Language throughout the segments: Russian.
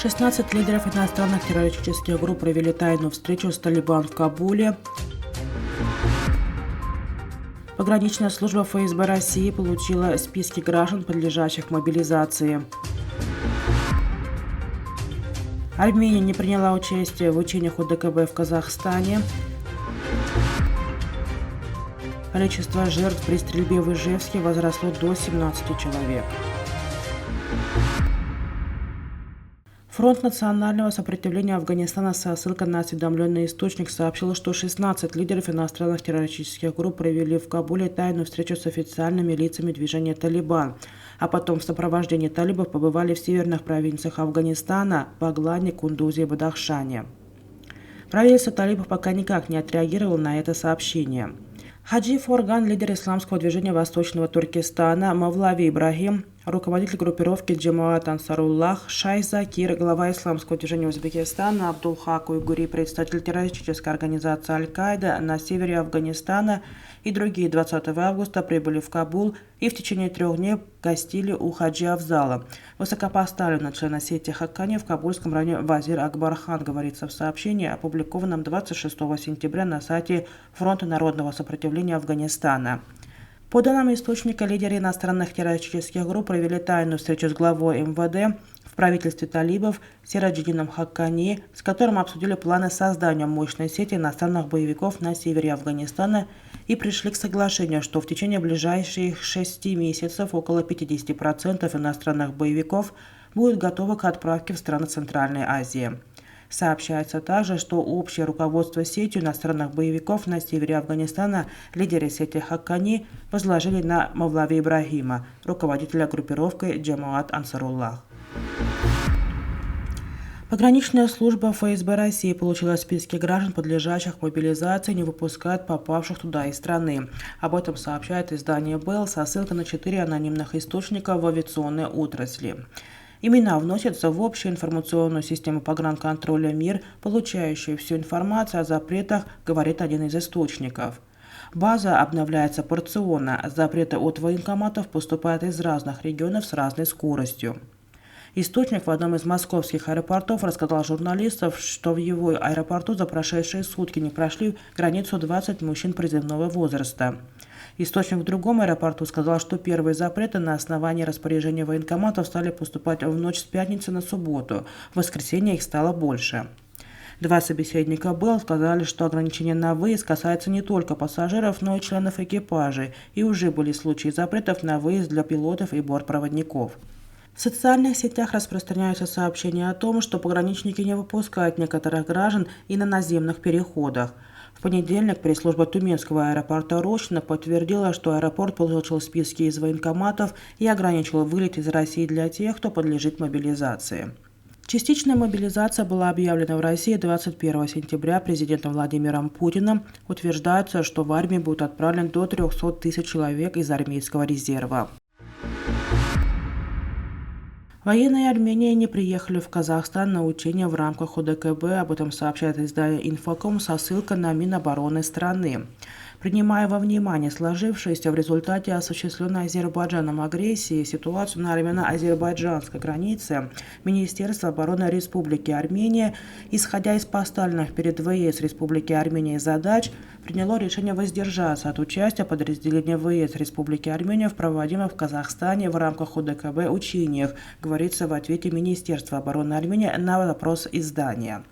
16 лидеров иностранных террористических групп провели тайную встречу с Талибан в Кабуле. Пограничная служба ФСБ России получила списки граждан, подлежащих мобилизации. Армения не приняла участие в учениях ОДКБ в Казахстане. Количество жертв при стрельбе в Ижевске возросло до 17 человек. Фронт национального сопротивления Афганистана со ссылкой на осведомленный источник сообщил, что 16 лидеров иностранных террористических групп провели в Кабуле тайную встречу с официальными лицами движения «Талибан», а потом в сопровождении талибов побывали в северных провинциях Афганистана – Баглане, Кундузе и Бадахшане. Правительство талибов пока никак не отреагировало на это сообщение. Хаджи Форган, лидер исламского движения Восточного Туркестана, Мавлави Ибрагим, руководитель группировки Джамаат Ансаруллах, Шай Закир, глава исламского движения Узбекистана, Абдулхак Уйгури, представитель террористической организации Аль-Каида на севере Афганистана и другие 20 августа прибыли в Кабул и в течение 3 дней гостили у Хаджи Афзала. Высокопоставленный член сети Хаккани в Кабульском районе Вазир Акбархан, говорится в сообщении, опубликованном 26 сентября на сайте Фронта народного сопротивления Афганистана. По данным источника, лидеры иностранных террористических групп провели тайную встречу с главой МВД в правительстве талибов Сираджиддином Хаккани, с которым обсудили планы создания мощной сети иностранных боевиков на севере Афганистана и пришли к соглашению, что в течение ближайших 6 месяцев около 50% иностранных боевиков будут готовы к отправке в страны Центральной Азии. Сообщается также, что общее руководство сетью иностранных боевиков на севере Афганистана лидеры сети Хаккани возложили на Мавлави Ибрагима, руководителя группировки Джамаат Ансаруллах. Пограничная служба ФСБ России получила списки граждан, подлежащих мобилизации, и не выпускает попавших туда из страны. Об этом сообщает издание БЭЛ со ссылкой на 4 анонимных источника в авиационной отрасли. Имена вносятся в общую информационную систему погранконтроля МИР, получающую всю информацию о запретах, говорит один из источников. База обновляется порционно, запреты от военкоматов поступают из разных регионов с разной скоростью. Источник в одном из московских аэропортов рассказал журналистам, что в его аэропорту за прошедшие сутки не прошли границу 20 мужчин призывного возраста. Источник в другом аэропорту сказал, что первые запреты на основании распоряжения военкоматов стали поступать в ночь с пятницы на субботу. В воскресенье их стало больше. 2 собеседника БЭЛ сказали, что ограничения на выезд касаются не только пассажиров, но и членов экипажей, и уже были случаи запретов на выезд для пилотов и бортпроводников. В социальных сетях распространяются сообщения о том, что пограничники не выпускают некоторых граждан и на наземных переходах. В понедельник пресс-служба Тюменского аэропорта Рощино подтвердила, что аэропорт получил списки из военкоматов и ограничил вылет из России для тех, кто подлежит мобилизации. Частичная мобилизация была объявлена в России 21 сентября президентом Владимиром Путиным. Утверждается, что в армию будет отправлен до 300 тысяч человек из армейского резерва. Военные Армении не приехали в Казахстан на учения в рамках ОДКБ, об этом сообщает издание «Инфоком» со ссылкой на Минобороны страны. Принимая во внимание сложившуюся в результате осуществленной Азербайджаном агрессии ситуацию на армяно-азербайджанской границе, Министерство обороны Республики Армения, исходя из поставленных перед ВС Республики Армения задач, приняло решение воздержаться от участия подразделения ВС Республики Армения в проводимых в Казахстане в рамках ОДКБ учениях, говорится в ответе Министерства обороны Армении на вопрос издания.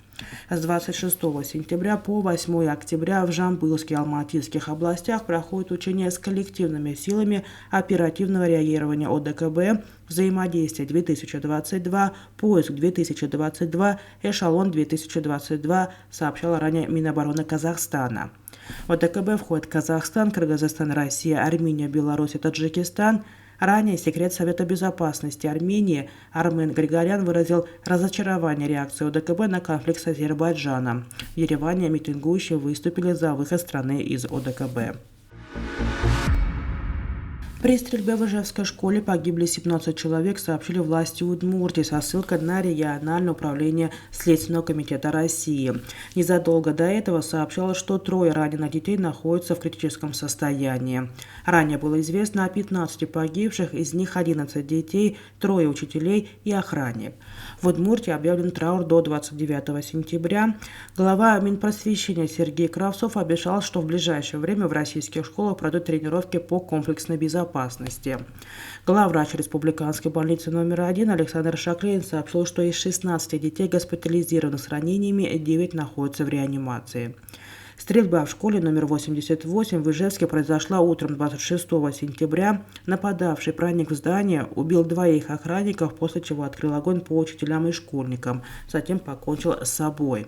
С 26 сентября по 8 октября в Жамбылских и Алматинских областях проходят учения с коллективными силами оперативного реагирования ОДКБ, взаимодействие 2022, поиск 2022, эшелон 2022, сообщала ранее Минобороны Казахстана. В ОДКБ входят Казахстан, Кыргызстан, Россия, Армения, Беларусь и Таджикистан. Ранее секретарь Совета безопасности Армении Армен Григорян выразил разочарование реакции ОДКБ на конфликт с Азербайджаном. В Ереване митингующие выступили за выход страны из ОДКБ. При стрельбе в Ижевской школе погибли 17 человек, сообщили власти Удмуртии со ссылкой на региональное управление Следственного комитета России. Незадолго до этого сообщалось, что 3 раненых детей находятся в критическом состоянии. Ранее было известно о 15 погибших, из них 11 детей, 3 учителей и охранник. В Удмуртии объявлен траур до 29 сентября. Глава Минпросвещения Сергей Кравцов обещал, что в ближайшее время в российских школах пройдут тренировки по комплексной безопасности. Главврач Республиканской больницы номер 1 Александр Шаклейн сообщил, что из 16 детей, госпитализированных с ранениями, 9 находятся в реанимации. Стрельба в школе номер 88 в Ижевске произошла утром 26 сентября. Нападавший проник в здание, убил 2 охранников, после чего открыл огонь по учителям и школьникам. Затем покончил с собой.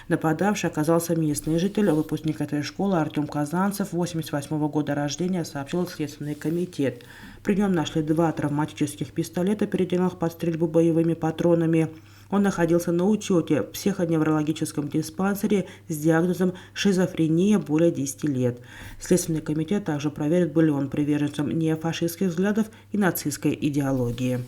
Нападавший оказался местный житель, выпускник этой школы Артем Казанцев, 88 года рождения, сообщил Следственный комитет. При нем нашли 2 травматических пистолета, переделанных под стрельбу боевыми патронами. Он находился на учете в психодеврологическом диспансере с диагнозом шизофрения более 10 лет. Следственный комитет также проверит, был ли он приверженцем неофашистских взглядов и нацистской идеологии.